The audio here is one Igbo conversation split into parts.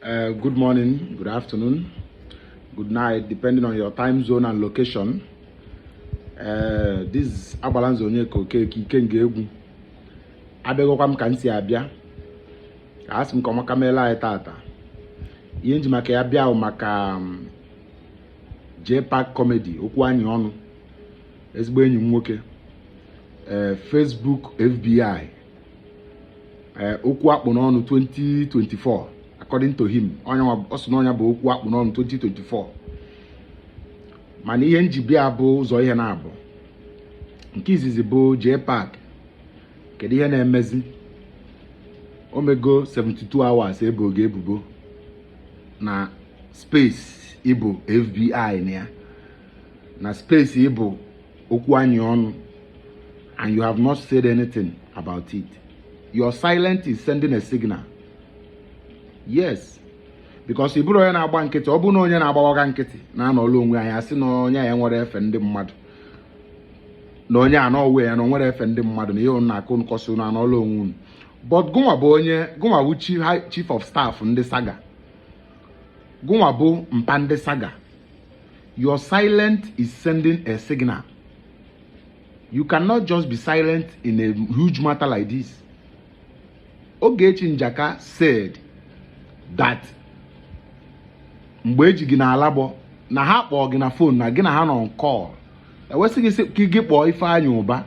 Good morning, good afternoon, good night, depending on your time zone and location. This is Abalanzo Onyeko Kenge Egwu. Abegokwa m ka nsi abịa. Asị m ka ọmaka meela anyị tata. Ihe nji maka ya bịa maka Jpack comedy, okwu anyị ọnụ. Ezigbo enyi m nwoke. Facebook FBI. Okwu akpụ n'ọnụ 2024. According to him, Osinonya bụ okwu akpụ n'ọnụ 2024. Mana ihe nji bịa bụ ụzọ ihe na-abụ. Nke izizi bụ Jpack. Kedu ihe na-emezi? Omego 72 hours ebe oge ebubo na space ịbụ FBI na ya. Na space ịbụ okwu anyị ọnụ, and you have not said anything about it. Your silence is sending a signal. Yes, because iburu onye na-agba nkịtị, ọ bụ na onye na-agbawaga nkịtị na-anọlụ onwe anyị asị na onye ya nwere efe ndị mmadụ, na onye anọwe ya na nwere efe ndị mmadụ, na ihe unu na-akụ nkọsi unu anọlụ onwe unu. But gụnwa bụ onye, gụnwa bụ chief of staff ndị saga, gụnwa bụ mpa ndị saga. Your silence is sending a signal. You cannot just be silent in a huge matter like this. Ogechi Njaka said that mgbe eji gị na alabo na ha kpọọ gị na phone na gị na ha nọ call, ewesị gị ka gị kpọọ Ifeanyi ụba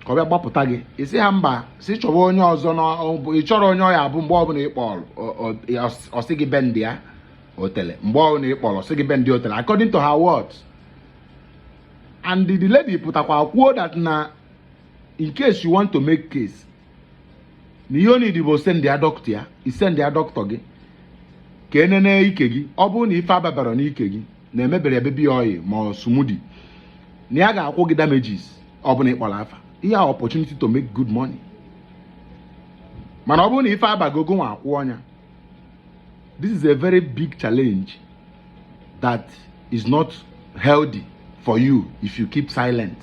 ka ọ bịa gbapụta gị, isi ha mba si chọba onye ọzọ na ị chọrọ onye ọya bụ mgbe ọbụla ị kpọrọ ọsị gị bend ya otele, mgbe ọbụla ị kpọrọ ọsị gị bend ya otele, according to her words. And the lady pụtakwa kwuo that na in case you want to make case, na ihe onye Igbo send ya doctor ya, send ya doctor gị ka enene ike gị. Ọ bụrụ na ife ababara n'ike gị na emebere baby oil ma smoothie, na ya ga-akwụ gị damages ọ bụ na ịkpọrọ afa. Ihe a opportunity to make good money. Mana ọ bụrụ na ife abagogo nwa akwụ ọnya, this is a very big challenge that is not healthy for you if you keep silent.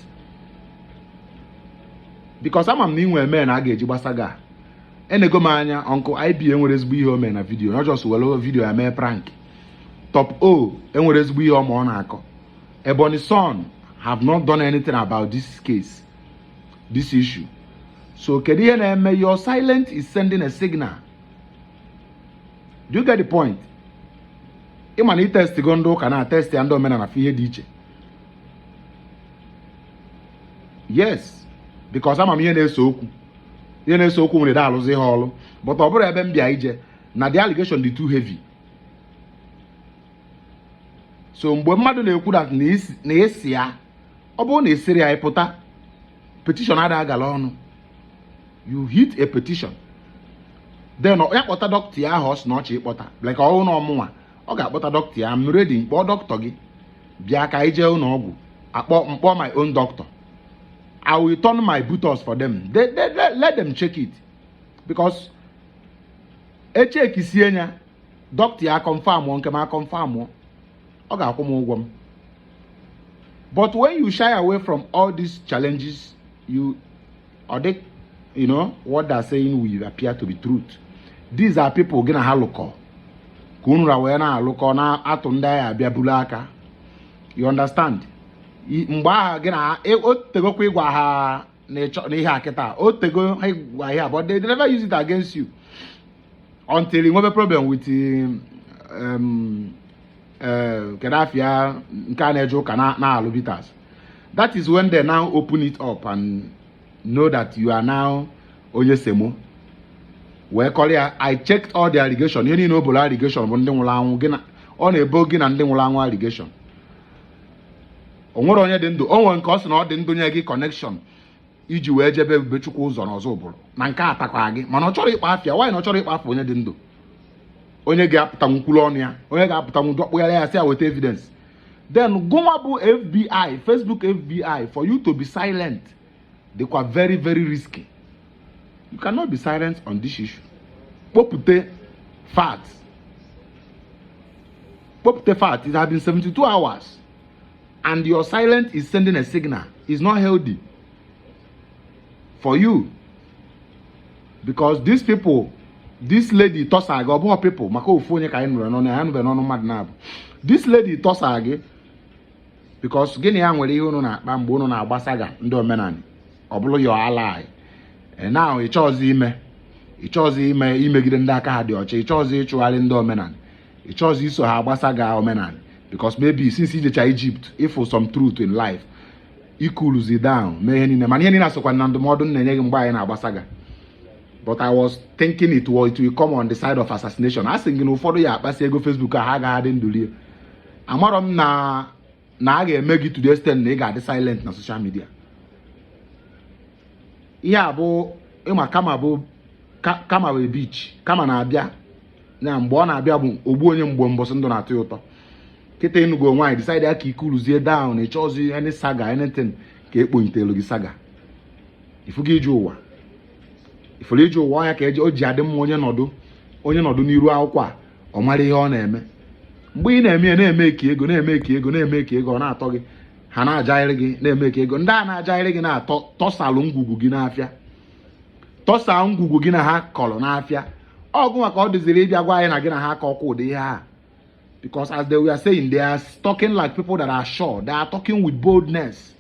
Because ama m na inwe eme na a ga-eji gbasaga enego m anya Uncle IB enwere ezigbo ihe o mee na video, not just welo video ya mee prank. Top O enwere ezigbo ihe ọ na-akọ. Ebony Son have not done anything about this case, this issue. So kedu ihe na-eme? Your silence is sending a signal. Do you get the point? Ịma na test go ndị ụka na test ya ndị omenala na ihe dị iche. Yes, because ama m ihe na-eso okwu. Ihe na-eso okwu nwere alụzi ihe ọlụ, but ọ bụrụ ebe m bịa ije na the allegation dị too heavy. So mgbe mmadụ na-ekwu that na esi ya, ọ bụrụ na esiri ya ịpụta petition ada agala ọnụ, you hit a petition, then ya kpọta dọkịta ya ahụ ọ sị na ọchị ịkpọta, like ọhụụ na ọmụnwa ọ ga-akpọta dọkịta ya, I'm ready, kpọọ dọkịta gị bịa ka ije ụlọ ọgwụ, mkpọ my own doctor. I will turn my booters for them. Let them check it. Because check is here, doctor ya confirm one, can I confirm one? Okay, but when you shy away from all these challenges, you know what they're saying will appear to be truth. These are people gonna haluko. Kunra wena haluko na atunda ya biabulaka. You understand? Mgbe aha gị na otegokwa ịgwa ha na ihe akịta otego ịgwa ihe, but they never use it against you until you have a problem with kedafia nke a na-eje ụka na alụbitas. That is when they now open it up and know that you are now onye semo. Wee call ya, I checked all the allegation. Ihe niile obolo allegation bụ ndị nwụrụ anwụ, gị na ọ na-ebo gị na ndị nwụrụ anwụ allegation. Onwere onye dị ndụ, onwe nke ọ sị na ọ dị ndụ nye gị connection iji wee jebe ebube Chukwu ụzọ n'ọzọ ụbụrụ na nke atakwa gị, mana ọ chọrọ ịkpa afịa. Nwaanyị na ọ chọrọ ịkpa afọ onye dị ndụ, onye ga-apụta nkwulu ọnụ ya, onye ga-apụta ndọkpụgharị ya sị ya weta evidence. Then gụnwa bụ FBI, Facebook FBI, for you to be silent dịkwa very very risky. You cannot be silent on this issue. Kpopụte facts. Kpopụte facts. It has been 72 hours. And your silence is sending a signal. It's not healthy for you. Because these people this lady tosa gị ọbụghọ people maka ofu onye ka anyị nụrụ n'ọnụ ya nụbe n'ọnụ mmadụ na-abụ this lady tosa gị because gịnị ya nwere ihe unu na-akpa mgbe unu na-agbasa ga ndị omenala ọ bụrụ your ally now ịchọzi ime imegide ndị aka ha dị ọcha ịchọzi ịchụgharị ndị omenala ịchọzi iso ha agbasa ga omenala because maybe since ijecha Egypt ifụ some truth in life ikuluzi down mee ihe niile mana ihe niile asokwa na ndụmọdụ na-enye gị mgbe anyị na-agbasa ga. But I was thinking it will come on the side of assassination. I think na ụfọdụ ya akpasi ego Facebook ha agaghị adị ndụlie. Amarọ m na a ga-eme gị to the extent na ị ga-adị silent na social media. Ihe a bụ ịma kama bụ beach kama na-abịa na mgbe ọ na-abịa bụ ogbu onye mgbe mbọsị ndụ na-atụ ya ụtọ. Kịta ịnụgo nwaanyị decide ya ka ikuluzie down ịchọzi any saga anything ka ekponyitelu gị saga. Ifu gị ije ụwa ifuru ije ụwa ya ka o ji adị mma onye nọdụ n'iru akwụkwọ a ọ mara ihe ọ na-eme mgbe ị na-eme na-eme ka ego ọ na-atọ gị ha na-ajaghịrị gị na-eme ka ego ndị a na-ajaghịrị gị na-atọ tọsalụ ngwugwu gị n'afịa tọsa ngwugwu gị na ha kọrọ n'afịa ọgụ maka ọ dịziri ịbịa gwa anyị na gị na ha ka ọkwa ụdị ihe ha because as they were saying they are talking like people that are sure they are talking with boldness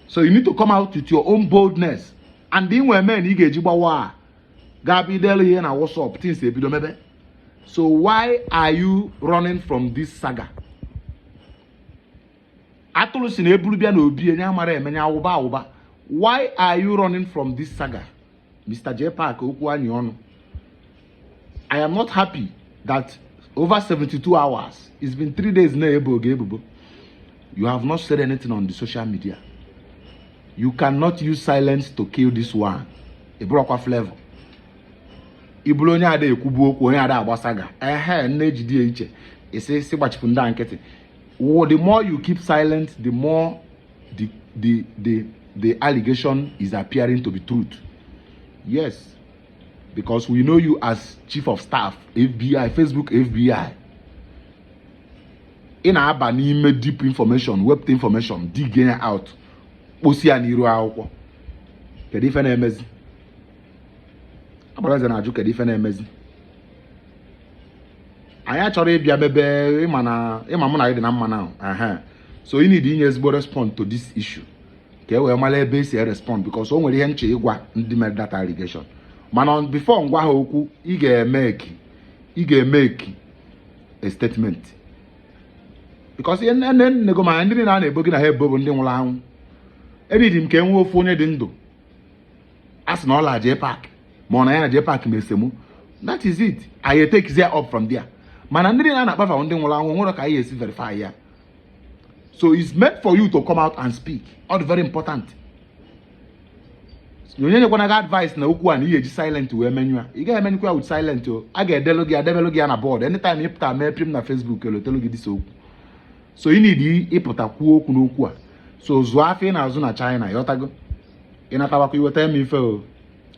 so you need to come out with your own boldness. And in women, you get jibawa, Gabi Deli here na what's up, things ebido mebe. So why are you running from this saga? Atolusi na ebulubia na obi enya mara emenya awuba. Why are you running from this saga? Mr. Jpack okwu anyi onu. I am not happy that over 72 hours, it's been 3 days na ebubo. You have not said anything on the social media. You cannot use silence to kill this one. Ibrokwa flavor. Ibulu onye ada ekwubu okwu onye ada agbasaga. Na-ejide iche. Ese si gbachipu ndị ankete. The more you keep silent, the more the allegation is appearing to be truth. Yes. Because we know you as chief of staff, FBI, Facebook FBI. In aba n'ime deep information, web information, digging out. Osia n'iru akwụkwọ kedu ife na-emezi agbaraze na-ajụ kedu ife na-emezi anyị achọrọ ịbịa bebe ịma mụ na gị dị na mma now so you need inye ezigbo respond to this issue ka e wee mara ebe esi respond because o nwere ihe nche ịgwa ndị mere data allegation mana before ngwa ha okwu ị ga-emeki a statement because ihe nego ma ndị na-ebo gị na ha ebo ndị nwụrụ anwụ eridi m ka enwe ofu onye dị ndụ asị na ọla Jpack ma ọ na ya na Jpack mesemu that is it I take there up from there mana ndị na-akpafa ndị nwụrụ anwụ nwere ka anyị esi verify ya so it's meant for you to come out and speak all very important onye nyekwana gị advice na okwu a na ihe eji silent wee menyụ ị gaghị emenyụkwa with silent o a ga-edelu gị ya na board anytime ịpụta mee prim na Facebook elotelu gị dịsa okwu so ị need ịpụta kwuo okwu n'okwu a so zụọ afọ ị na-azụ na China yọtago ị natabakwa iweta m ife o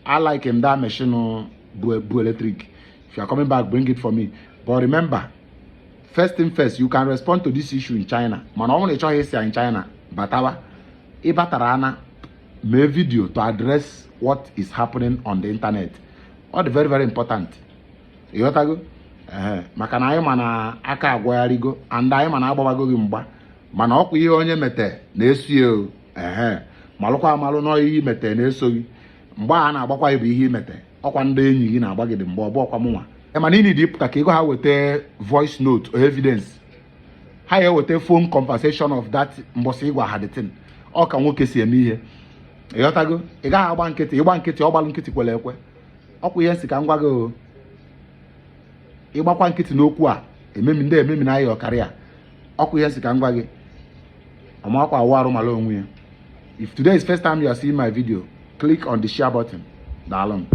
I like him that machine bu electric if you are coming back bring it for me but remember first thing first you can respond to this issue in China mana ọ nwere ịchọghị isi ya in China batawa ịbatara ana mee video to address what is happening on the internet all the very very important yọtago maka na anyị ma na aka agwagharịgo and anyị ma na agbabago gị mgba mana ọkwa ihe onye mete na-eso malụkwa amalụ na ihe mete na-eso gị mgbe a na-agbakwa bụ ihe imete ọkwa ndị enyi gị na-agba gị dị mgbe ọ bụ ọkwa mụnwa mana ị dị ịpụta ka ego ha weta voice note or evidence ha ya weta phone conversation of that mbọsị ịgwa ha dịtin ọ ka nwoke si eme ihe ịghọtago ị gaghị agba nkịtị ịgba nkịtị ọgbalụ nkịtị kwere ekwe ọkwa ihe nsị ka m gwa gị ịgbakwa nkịtị n'okwu a ememi na ya ọkarịa ọkwa ihe nsị ka m gwa gị ọmakwa awụ arụ mala onwe ya. If today is first time you are seeing my video, click on the share button. Daalụ.